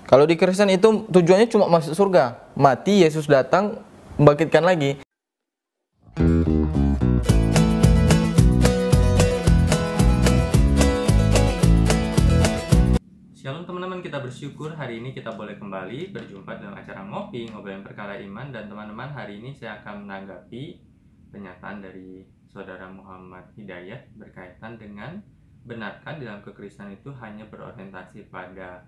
Kalau di Kristen itu tujuannya cuma masuk surga. Mati, Yesus datang, membangkitkan lagi. Shalom teman-teman, kita bersyukur hari ini kita boleh kembali berjumpa dalam acara ngobrolin perkara iman. Dan teman-teman, hari ini saya akan menanggapi pernyataan dari Saudara Muhammad Hidayat berkaitan dengan benarkah dalam kekristenan itu hanya berorientasi pada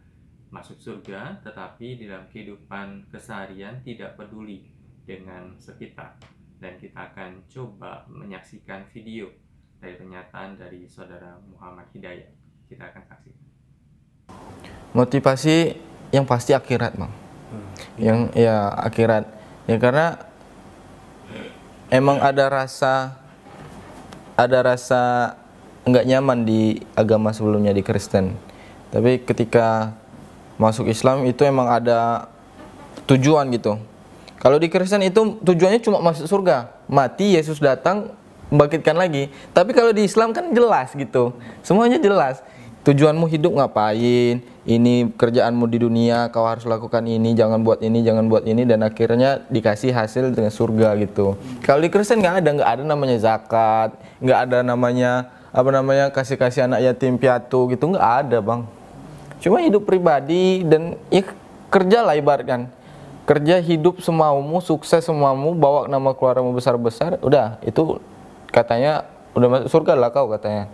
masuk surga, tetapi di dalam kehidupan keseharian tidak peduli dengan sekitar. Dan kita akan coba menyaksikan video dari pernyataan dari Saudara Muhammad Hidayat. Kita akan saksikan. Motivasi yang pasti akhirat, Bang. Yang ya akhirat. Ya karena emang ada rasa enggak nyaman di agama sebelumnya di Kristen. Tapi ketika masuk Islam itu emang ada tujuan gitu. Kalau di Kristen itu tujuannya cuma masuk surga. Mati, Yesus datang, membangkitkan lagi. Tapi kalau di Islam kan jelas gitu. Semuanya jelas. Tujuanmu hidup ngapain, ini kerjaanmu di dunia, kau harus lakukan ini, jangan buat ini, dan akhirnya dikasih hasil dengan surga gitu. Kalau di Kristen nggak ada namanya zakat, nggak ada namanya kasih anak yatim piatu gitu, nggak ada, Bang. Cuma hidup pribadi dan ya kerjalah ibaratkan. Kerja hidup semaumu, sukses semaumu, bawa nama keluargamu besar-besar, udah itu katanya udah masuk surga lah kau katanya.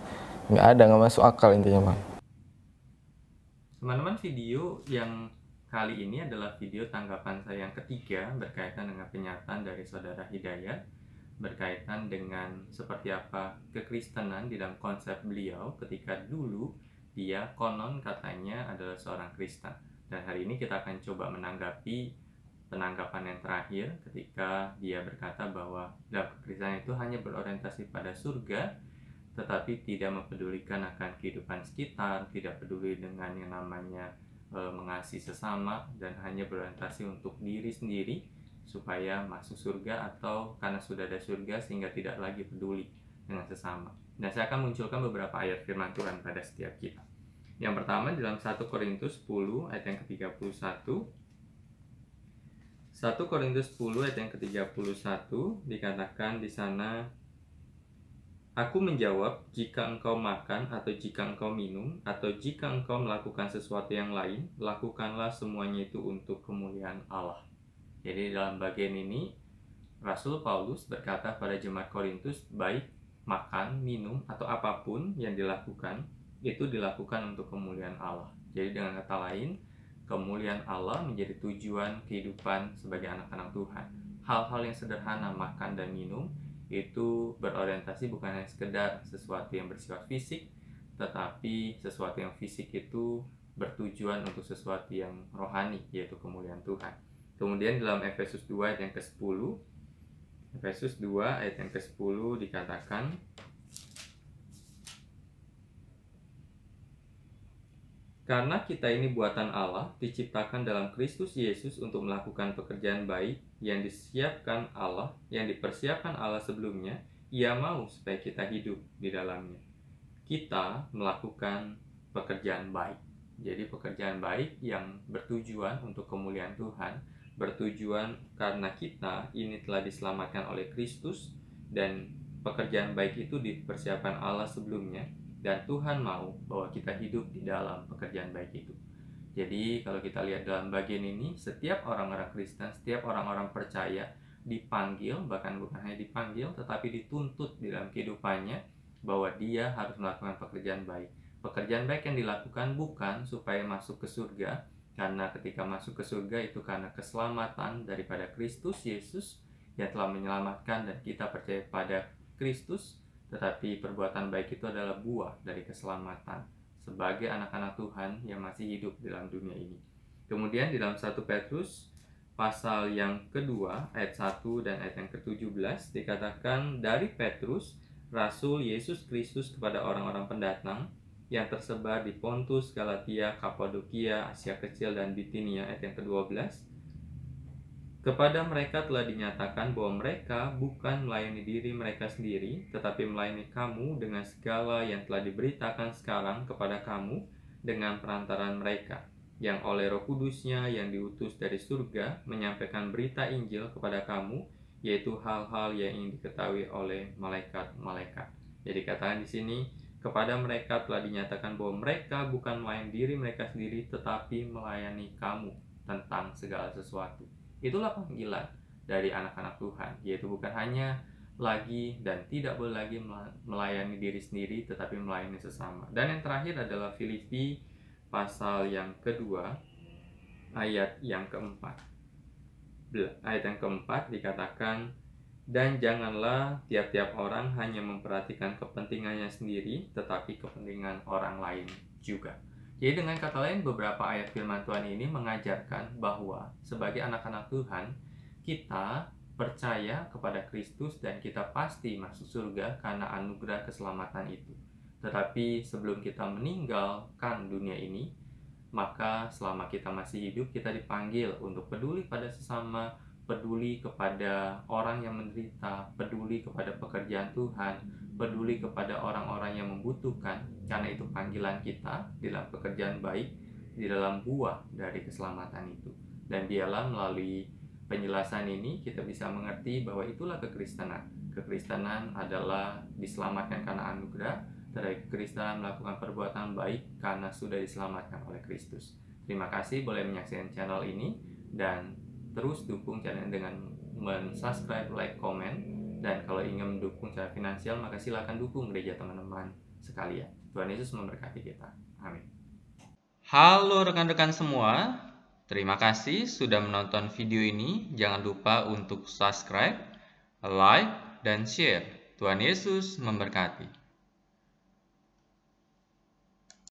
Nggak masuk akal intinya, Bang. Teman-teman, video yang kali ini adalah video tanggapan saya yang ketiga berkaitan dengan pernyataan dari Saudara Hidayat berkaitan dengan seperti apa kekristenan di dalam konsep beliau ketika dulu dia konon katanya adalah seorang Kristen. Dan hari ini kita akan coba menanggapi penanggapan yang terakhir ketika dia berkata bahwa dalam kekristenan itu hanya berorientasi pada surga, tetapi tidak mempedulikan akan kehidupan sekitar, tidak peduli dengan yang namanya mengasihi sesama, dan hanya berorientasi untuk diri sendiri supaya masuk surga, atau karena sudah ada surga sehingga tidak lagi peduli dengan sesama. Dan saya akan munculkan beberapa ayat firman Tuhan pada setiap kita. Yang pertama dalam 1 Korintus 10 ayat yang ke-31. 1 Korintus 10 ayat yang ke-31 dikatakan di sana, "Aku menjawab, jika engkau makan atau jika engkau minum atau jika engkau melakukan sesuatu yang lain, lakukanlah semuanya itu untuk kemuliaan Allah." Jadi dalam bagian ini Rasul Paulus berkata pada jemaat Korintus, baik makan, minum atau apapun yang dilakukan itu dilakukan untuk kemuliaan Allah. Jadi dengan kata lain, kemuliaan Allah menjadi tujuan kehidupan sebagai anak-anak Tuhan. Hal-hal yang sederhana, makan dan minum, itu berorientasi bukan hanya sekedar sesuatu yang bersifat fisik, tetapi sesuatu yang fisik itu bertujuan untuk sesuatu yang rohani, yaitu kemuliaan Tuhan. Kemudian dalam Efesus 2 ayat yang ke-10, Efesus 2 ayat yang ke-10 dikatakan, "Karena kita ini buatan Allah, diciptakan dalam Kristus Yesus untuk melakukan pekerjaan baik yang dipersiapkan Allah sebelumnya, Ia mau supaya kita hidup di dalamnya." Kita melakukan pekerjaan baik. Jadi pekerjaan baik yang bertujuan untuk kemuliaan Tuhan, bertujuan karena kita ini telah diselamatkan oleh Kristus, dan pekerjaan baik itu dipersiapkan Allah sebelumnya. Dan Tuhan mau bahwa kita hidup di dalam pekerjaan baik itu. Jadi kalau kita lihat dalam bagian ini, setiap orang-orang Kristen, setiap orang-orang percaya dipanggil, bahkan bukan hanya dipanggil, tetapi dituntut di dalam kehidupannya bahwa dia harus melakukan pekerjaan baik. Pekerjaan baik yang dilakukan bukan supaya masuk ke surga, karena ketika masuk ke surga itu karena keselamatan daripada Kristus Yesus yang telah menyelamatkan dan kita percaya pada Kristus. Tetapi perbuatan baik itu adalah buah dari keselamatan sebagai anak-anak Tuhan yang masih hidup dalam dunia ini. Kemudian di dalam 1 Petrus pasal yang kedua ayat 1 dan ayat yang ke-17 dikatakan, "Dari Petrus, Rasul Yesus Kristus kepada orang-orang pendatang yang tersebar di Pontus, Galatia, Kapadokia, Asia Kecil dan Bitinia," ayat yang ke-12, "Kepada mereka telah dinyatakan bahwa mereka bukan melayani diri mereka sendiri, tetapi melayani kamu dengan segala yang telah diberitakan sekarang kepada kamu dengan perantaran mereka. yang oleh Roh Kudus-Nya yang diutus dari surga menyampaikan berita Injil kepada kamu, yaitu hal-hal yang ingin diketahui oleh malaikat-malaikat. Jadi katakan di sini, kepada mereka telah dinyatakan bahwa mereka bukan melayani diri mereka sendiri, tetapi melayani kamu tentang segala sesuatu. Itulah panggilan dari anak-anak Tuhan, yaitu bukan hanya lagi dan tidak boleh lagi melayani diri sendiri, tetapi melayani sesama. Dan yang terakhir adalah Filipi pasal yang kedua, ayat yang keempat. Ayat yang keempat dikatakan, dan janganlah tiap-tiap orang hanya memperhatikan kepentingannya sendiri, tetapi kepentingan orang lain juga. Jadi dengan kata lain, beberapa ayat firman Tuhan ini mengajarkan bahwa sebagai anak-anak Tuhan, kita percaya kepada Kristus dan kita pasti masuk surga karena anugerah keselamatan itu. Tetapi sebelum kita meninggalkan dunia ini, maka selama kita masih hidup, kita dipanggil untuk peduli pada sesama, peduli kepada orang yang menderita, peduli kepada pekerjaan Tuhan, peduli kepada orang-orang yang membutuhkan, karena itu panggilan kita di dalam pekerjaan baik, di dalam buah dari keselamatan itu. Dan biarlah melalui penjelasan ini kita bisa mengerti bahwa itulah kekristenan. Kekristenan adalah diselamatkan karena anugerah, dari kekristenan melakukan perbuatan baik karena sudah diselamatkan oleh Kristus. Terima kasih boleh menyaksikan channel ini, dan terus dukung channel dengan subscribe, like, komen. Dan kalau ingin mendukung secara finansial, maka silakan dukung gereja teman-teman sekalian. Tuhan Yesus memberkati kita. Amin. Halo rekan-rekan semua, terima kasih sudah menonton video ini. Jangan lupa untuk subscribe, like, dan share. Tuhan Yesus memberkati.